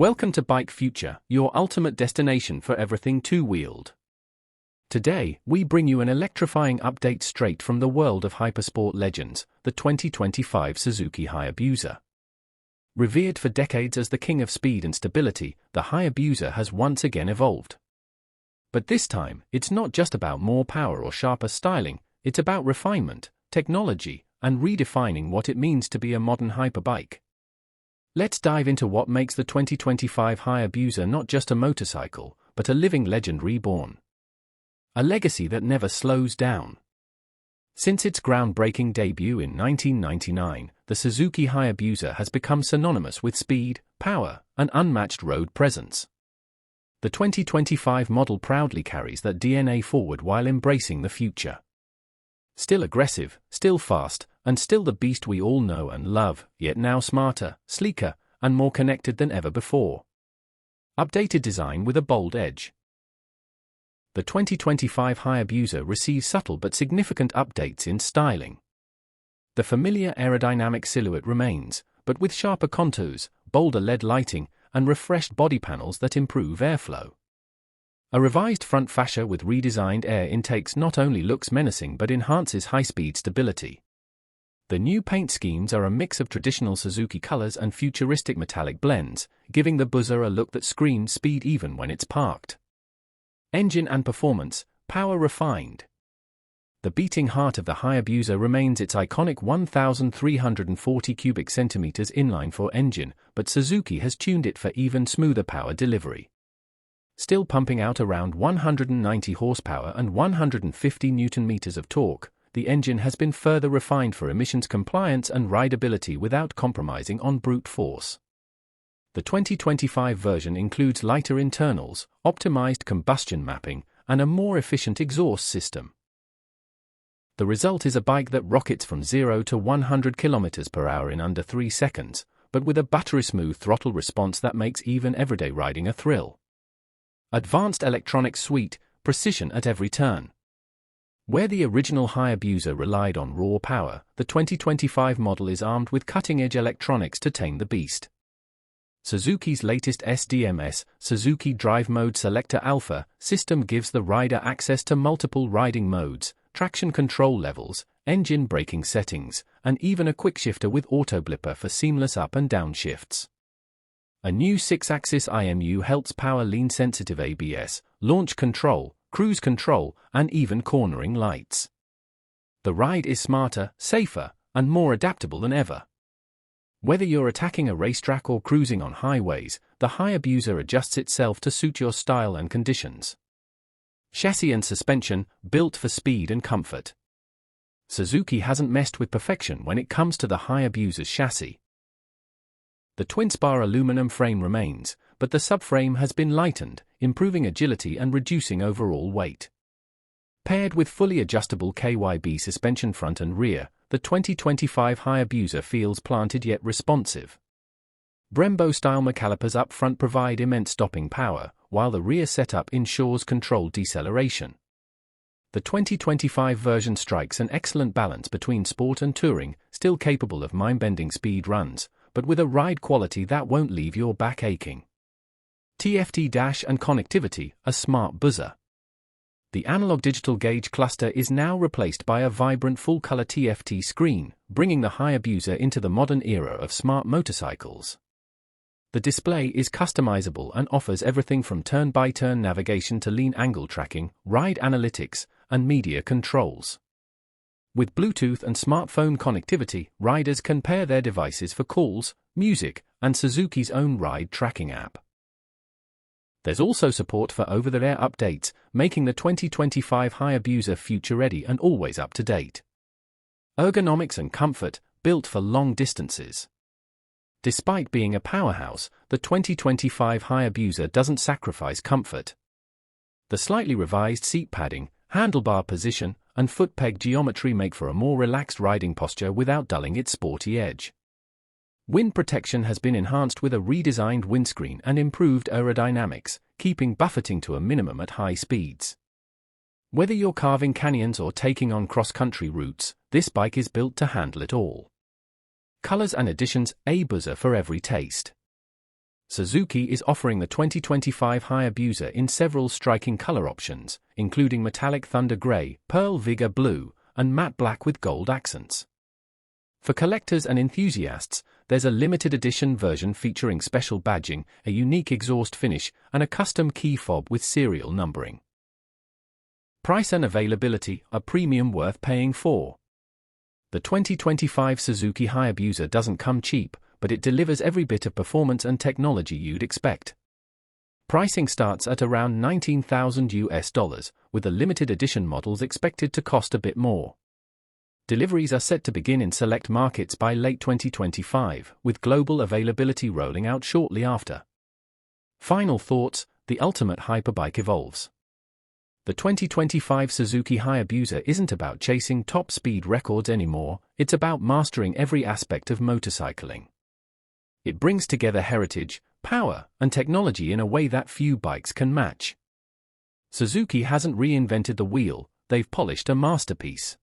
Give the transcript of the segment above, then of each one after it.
Welcome to Bike Future, your ultimate destination for everything two-wheeled. Today, we bring you an electrifying update straight from the world of hypersport legends, the 2025 Suzuki Hayabusa. Revered for decades as the king of speed and stability, the Hayabusa has once again evolved. But this time, it's not just about more power or sharper styling, it's about refinement, technology, and redefining what it means to be a modern hyperbike. Let's dive into what makes the 2025 Hayabusa not just a motorcycle, but a living legend reborn. A legacy that never slows down. Since its groundbreaking debut in 1999, the Suzuki Hayabusa has become synonymous with speed, power, and unmatched road presence. The 2025 model proudly carries that DNA forward while embracing the future. Still aggressive, still fast, and still the beast we all know and love, yet now smarter, sleeker, and more connected than ever before. Updated design with a bold edge. The 2025 Hayabusa receives subtle but significant updates in styling. The familiar aerodynamic silhouette remains, but with sharper contours, bolder LED lighting, and refreshed body panels that improve airflow. A revised front fascia with redesigned air intakes not only looks menacing but enhances high-speed stability. The new paint schemes are a mix of traditional Suzuki colors and futuristic metallic blends, giving the Busa a look that screams speed even when it's parked. Engine and performance, power refined. The beating heart of the Hayabusa remains its iconic 1,340 cubic centimeters inline-four engine, but Suzuki has tuned it for even smoother power delivery. Still pumping out around 190 horsepower and 150 Nm of torque, the engine has been further refined for emissions compliance and rideability without compromising on brute force. The 2025 version includes lighter internals, optimized combustion mapping, and a more efficient exhaust system. The result is a bike that rockets from 0 to 100 km/h in under 3 seconds, but with a buttery-smooth throttle response that makes even everyday riding a thrill. Advanced electronics suite, precision at every turn. Where the original Hayabusa relied on raw power, the 2025 model is armed with cutting-edge electronics to tame the beast. Suzuki's latest SDMS, Suzuki Drive Mode Selector Alpha, system gives the rider access to multiple riding modes, traction control levels, engine braking settings, and even a quickshifter with auto blipper for seamless up and down shifts. A new 6-axis IMU helps power lean-sensitive ABS, launch control, cruise control, and even cornering lights. The ride is smarter, safer, and more adaptable than ever. Whether you're attacking a racetrack or cruising on highways, the Hayabusa adjusts itself to suit your style and conditions. Chassis and suspension, built for speed and comfort. Suzuki hasn't messed with perfection when it comes to the Hayabusa's chassis. The twin-spar aluminum frame remains, but the subframe has been lightened, improving agility and reducing overall weight. Paired with fully adjustable KYB suspension front and rear, the 2025 Hayabusa feels planted yet responsive. Brembo-style calipers up front provide immense stopping power, while the rear setup ensures controlled deceleration. The 2025 version strikes an excellent balance between sport and touring, still capable of mind-bending speed runs, but with a ride quality that won't leave your back aching. TFT dash and connectivity, a smart Busa. The analog-digital gauge cluster is now replaced by a vibrant full-color TFT screen, bringing the Hayabusa into the modern era of smart motorcycles. The display is customizable and offers everything from turn-by-turn navigation to lean angle tracking, ride analytics, and media controls. With Bluetooth and smartphone connectivity, riders can pair their devices for calls, music, and Suzuki's own ride tracking app. There's also support for over-the-air updates, making the 2025 Hayabusa future-ready and always up-to-date. Ergonomics and comfort, built for long distances. Despite being a powerhouse, the 2025 Hayabusa doesn't sacrifice comfort. The slightly revised seat padding, handlebar position, and foot peg geometry make for a more relaxed riding posture without dulling its sporty edge. Wind protection has been enhanced with a redesigned windscreen and improved aerodynamics, keeping buffeting to a minimum at high speeds. Whether you're carving canyons or taking on cross-country routes, this bike is built to handle it all. Colors and additions, a Busa for every taste. Suzuki is offering the 2025 Hayabusa in several striking color options, including metallic thunder gray, pearl vigor blue, and matte black with gold accents. For collectors and enthusiasts, there's a limited edition version featuring special badging, a unique exhaust finish, and a custom key fob with serial numbering. Price and availability are premium worth paying for. The 2025 Suzuki Hayabusa doesn't come cheap, but it delivers every bit of performance and technology you'd expect. Pricing starts at around $19,000, with the limited edition models expected to cost a bit more. Deliveries are set to begin in select markets by late 2025, with global availability rolling out shortly after. Final thoughts: the ultimate hyperbike evolves. The 2025 Suzuki Hayabusa isn't about chasing top speed records anymore, it's about mastering every aspect of motorcycling. It brings together heritage, power, and technology in a way that few bikes can match. Suzuki hasn't reinvented the wheel, they've polished a masterpiece.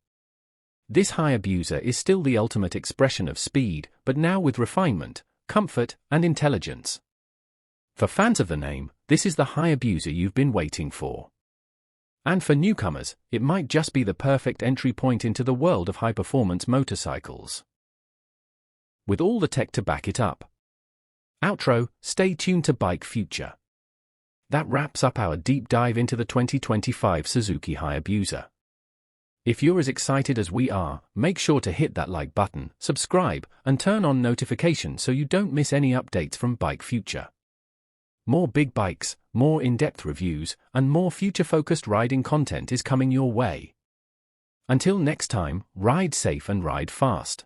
This Hayabusa is still the ultimate expression of speed, but now with refinement, comfort, and intelligence. For fans of the name, this is the Hayabusa you've been waiting for. And for newcomers, it might just be the perfect entry point into the world of high-performance motorcycles. With all the tech to back it up. Outro: stay tuned to Bike Future. That wraps up our deep dive into the 2025 Suzuki Hayabusa. If you're as excited as we are, make sure to hit that like button, subscribe, and turn on notifications so you don't miss any updates from Bike Future. More big bikes, more in-depth reviews, and more future-focused riding content is coming your way. Until next time, ride safe and ride fast.